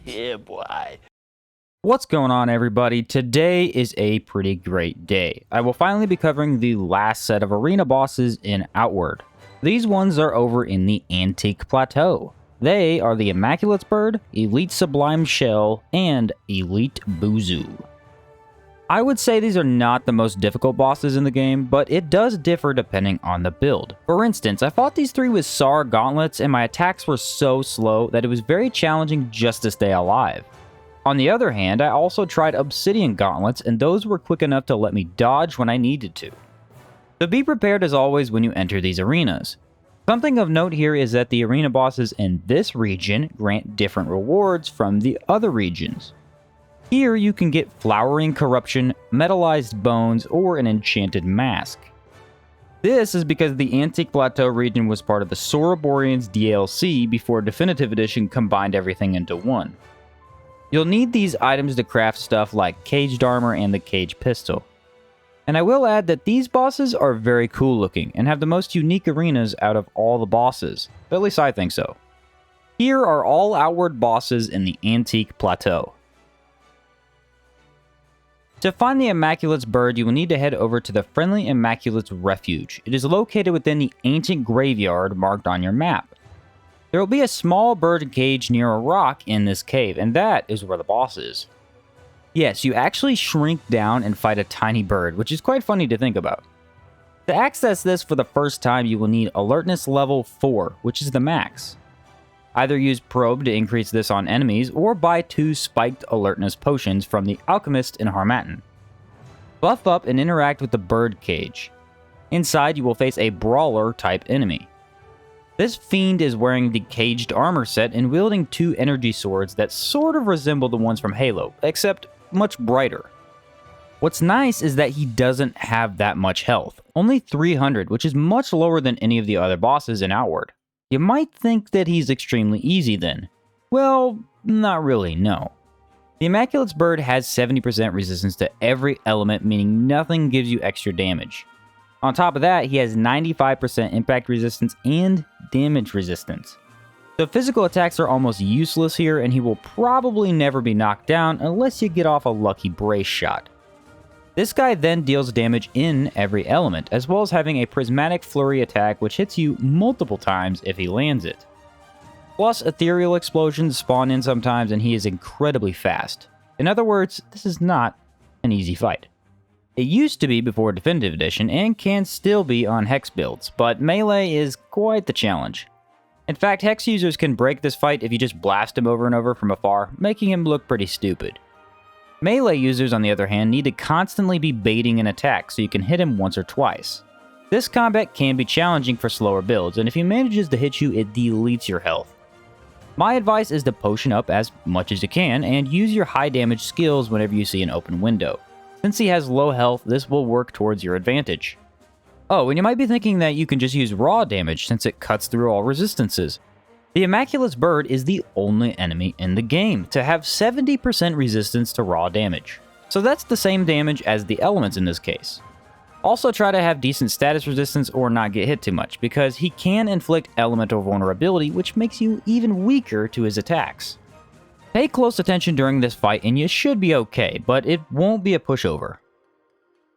Yeah, boy. What's going on, everybody? Today is a pretty great day. I will finally be covering the last set of arena bosses in Outward. These ones are over in the Antique Platoue. They are the Immaculates bird, Elite Sublime shell, and Elite Boozu. I would say these are not the most difficult bosses in the game, but it does differ depending on the build. For instance, I fought these three with SAR gauntlets and my attacks were so slow that it was very challenging just to stay alive. On the other hand, I also tried obsidian gauntlets and those were quick enough to let me dodge when I needed to. So be prepared as always when you enter these arenas. Something of note here is that the arena bosses in this region grant different rewards from the other regions. Here you can get Flowering Corruption, Metallized Bones, or an Enchanted Mask. This is because the Antique Platoue region was part of the Soroborians DLC before Definitive Edition combined everything into one. You'll need these items to craft stuff like Caged Armor and the Cage Pistol. And I will add that these bosses are very cool looking and have the most unique arenas out of all the bosses, at least I think so. Here are all Outward bosses in the Antique Platoue. To find the Immaculates bird, you will need to head over to the Friendly Immaculates Refuge. It is located within the ancient graveyard marked on your map. There will be a small bird cage near a rock in this cave, and that is where the boss is. Yes, you actually shrink down and fight a tiny bird, which is quite funny to think about. To access this for the first time, you will need Alertness level 4, which is the max. Either use Probe to increase this on enemies, or buy 2 spiked alertness potions from the Alchemist in Harmattan. Buff up and interact with the bird cage. Inside, you will face a brawler-type enemy. This fiend is wearing the Caged Armor set and wielding 2 energy swords that sort of resemble the ones from Halo, except much brighter. What's nice is that he doesn't have that much health, only 300, which is much lower than any of the other bosses in Outward. You might think that he's extremely easy then. Well, not really, no. The Immaculate's bird has 70% resistance to every element, meaning nothing gives you extra damage. On top of that, he has 95% impact resistance and damage resistance. So physical attacks are almost useless here, and he will probably never be knocked down unless you get off a lucky brace shot. This guy then deals damage in every element, as well as having a prismatic flurry attack which hits you multiple times if he lands it. Plus, ethereal explosions spawn in sometimes and he is incredibly fast. In other words, this is not an easy fight. It used to be before Definitive Edition and can still be on Hex builds, but melee is quite the challenge. In fact, Hex users can break this fight if you just blast him over and over from afar, making him look pretty stupid. Melee users, on the other hand, need to constantly be baiting an attack so you can hit him once or twice. This combat can be challenging for slower builds, and if he manages to hit you, it deletes your health. My advice is to potion up as much as you can, and use your high damage skills whenever you see an open window. Since he has low health, this will work towards your advantage. Oh, and you might be thinking that you can just use raw damage since it cuts through all resistances. The Immaculate's bird is the only enemy in the game to have 70% resistance to raw damage. So that's the same damage as the elements in this case. Also try to have decent status resistance or not get hit too much, because he can inflict elemental vulnerability, which makes you even weaker to his attacks. Pay close attention during this fight and you should be okay, but it won't be a pushover.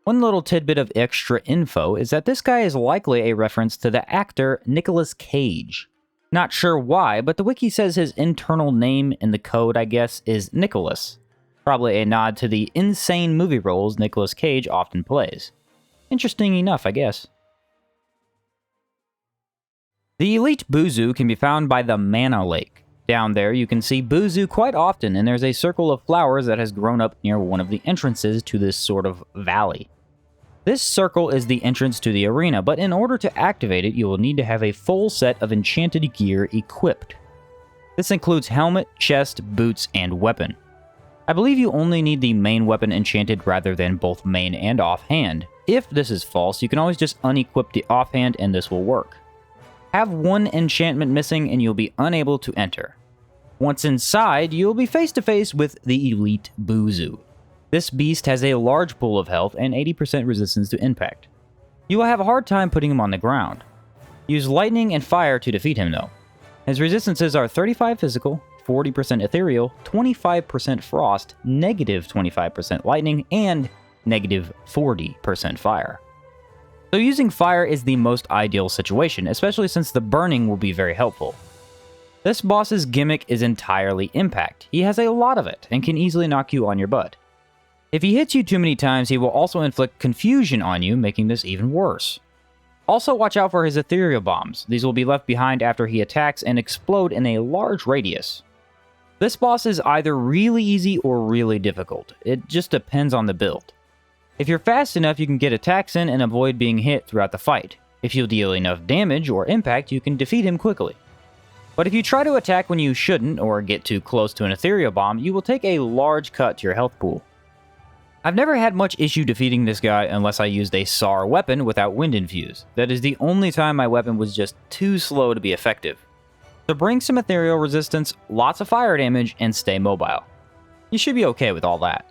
One little tidbit of extra info is that this guy is likely a reference to the actor Nicolas Cage. Not sure why, but the wiki says his internal name in the code, I guess, is Nicholas. Probably a nod to the insane movie roles Nicolas Cage often plays. Interesting enough, I guess. The Elite Boozu can be found by the Mana Lake. Down there, you can see Boozu quite often, and there's a circle of flowers that has grown up near one of the entrances to this sort of valley. This circle is the entrance to the arena, but in order to activate it, you will need to have a full set of enchanted gear equipped. This includes helmet, chest, boots, and weapon. I believe you only need the main weapon enchanted rather than both main and offhand. If this is false, you can always just unequip the offhand and this will work. Have one enchantment missing and you'll be unable to enter. Once inside, you'll be face to face with the Elite Boozu. This beast has a large pool of health and 80% resistance to impact. You will have a hard time putting him on the ground. Use lightning and fire to defeat him though. His resistances are 35 physical, 40% ethereal, 25% frost, negative 25% lightning, and negative 40% fire. So using fire is the most ideal situation, especially since the burning will be very helpful. This boss's gimmick is entirely impact. He has a lot of it, and can easily knock you on your butt. If he hits you too many times, he will also inflict confusion on you, making this even worse. Also watch out for his ethereal bombs. These will be left behind after he attacks and explode in a large radius. This boss is either really easy or really difficult. It just depends on the build. If you're fast enough, you can get attacks in and avoid being hit throughout the fight. If you'll deal enough damage or impact, you can defeat him quickly. But if you try to attack when you shouldn't, or get too close to an ethereal bomb, you will take a large cut to your health pool. I've never had much issue defeating this guy unless I used a SAR weapon without wind infuse. That is the only time my weapon was just too slow to be effective. So bring some ethereal resistance, lots of fire damage, and stay mobile. You should be okay with all that.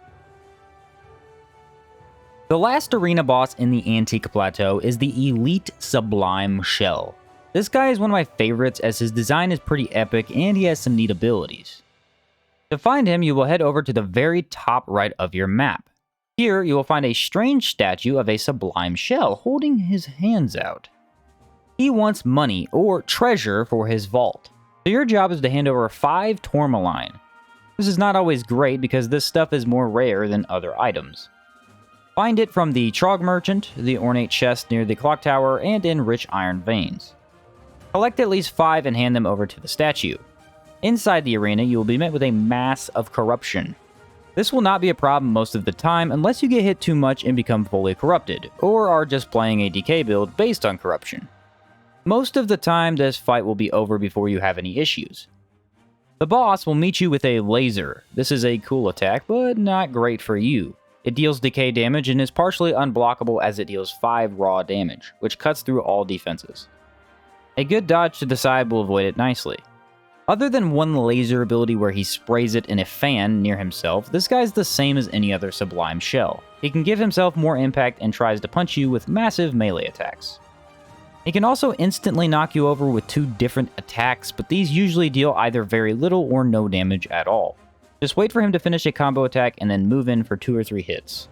The last arena boss in the Antique Plateau is the Elite Sublime Shell. This guy is one of my favorites as his design is pretty epic and he has some neat abilities. To find him, you will head over to the very top right of your map. Here, you will find a strange statue of a Sublime Shell holding his hands out. He wants money or treasure for his vault, so your job is to hand over 5 tourmaline. This is not always great because this stuff is more rare than other items. Find it from the Trog Merchant, the ornate chest near the clock tower, and in rich iron veins. Collect at least 5 and hand them over to the statue. Inside the arena, you will be met with a mass of corruption. This will not be a problem most of the time unless you get hit too much and become fully corrupted, or are just playing a DK build based on corruption. Most of the time, this fight will be over before you have any issues. The boss will meet you with a laser. This is a cool attack, but not great for you. It deals decay damage and is partially unblockable as it deals 5 raw damage, which cuts through all defenses. A good dodge to the side will avoid it nicely. Other than one laser ability where he sprays it in a fan near himself, this guy's the same as any other Sublime Shell. He can give himself more impact and tries to punch you with massive melee attacks. He can also instantly knock you over with 2 different attacks, but these usually deal either very little or no damage at all. Just wait for him to finish a combo attack and then move in for 2 or 3 hits.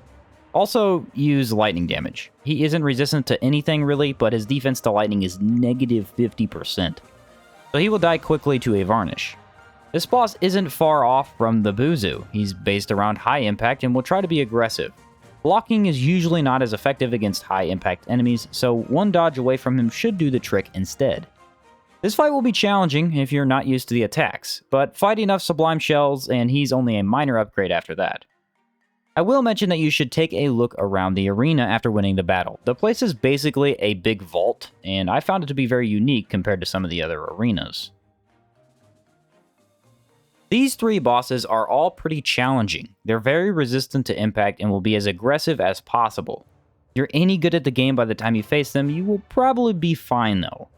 Also, use lightning damage. He isn't resistant to anything really, but his defense to lightning is negative 50%. So he will die quickly to a varnish. This boss isn't far off from the Boozu. He's based around high impact and will try to be aggressive. Blocking is usually not as effective against high impact enemies, so one dodge away from him should do the trick instead. This fight will be challenging if you're not used to the attacks, but fight enough Sublime Shells and he's only a minor upgrade after that. I will mention that you should take a look around the arena after winning the battle. The place is basically a big vault, and I found it to be very unique compared to some of the other arenas. These 3 bosses are all pretty challenging. They're very resistant to impact and will be as aggressive as possible. If you're any good at the game by the time you face them, you will probably be fine though.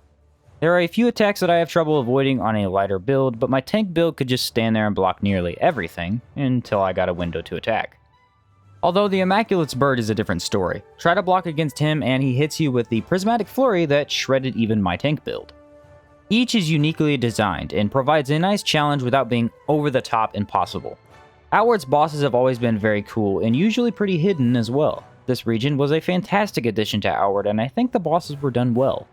There are a few attacks that I have trouble avoiding on a lighter build, but my tank build could just stand there and block nearly everything until I got a window to attack. Although the Immaculate's bird is a different story. Try to block against him and he hits you with the prismatic flurry that shredded even my tank build. Each is uniquely designed and provides a nice challenge without being over the top impossible. Outward's bosses have always been very cool and usually pretty hidden as well. This region was a fantastic addition to Outward and I think the bosses were done well.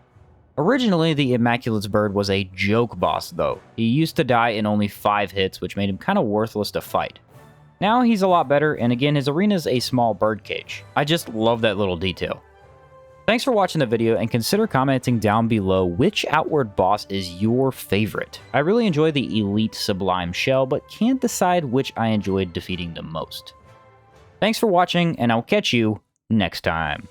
Originally, the Immaculate's bird was a joke boss though. He used to die in only 5 hits, which made him kind of worthless to fight. Now he's a lot better, and again, his arena's a small birdcage. I just love that little detail. Thanks for watching the video, and consider commenting down below which Outward boss is your favorite. I really enjoy the Elite Sublime Shell, but can't decide which I enjoyed defeating the most. Thanks for watching, and I'll catch you next time.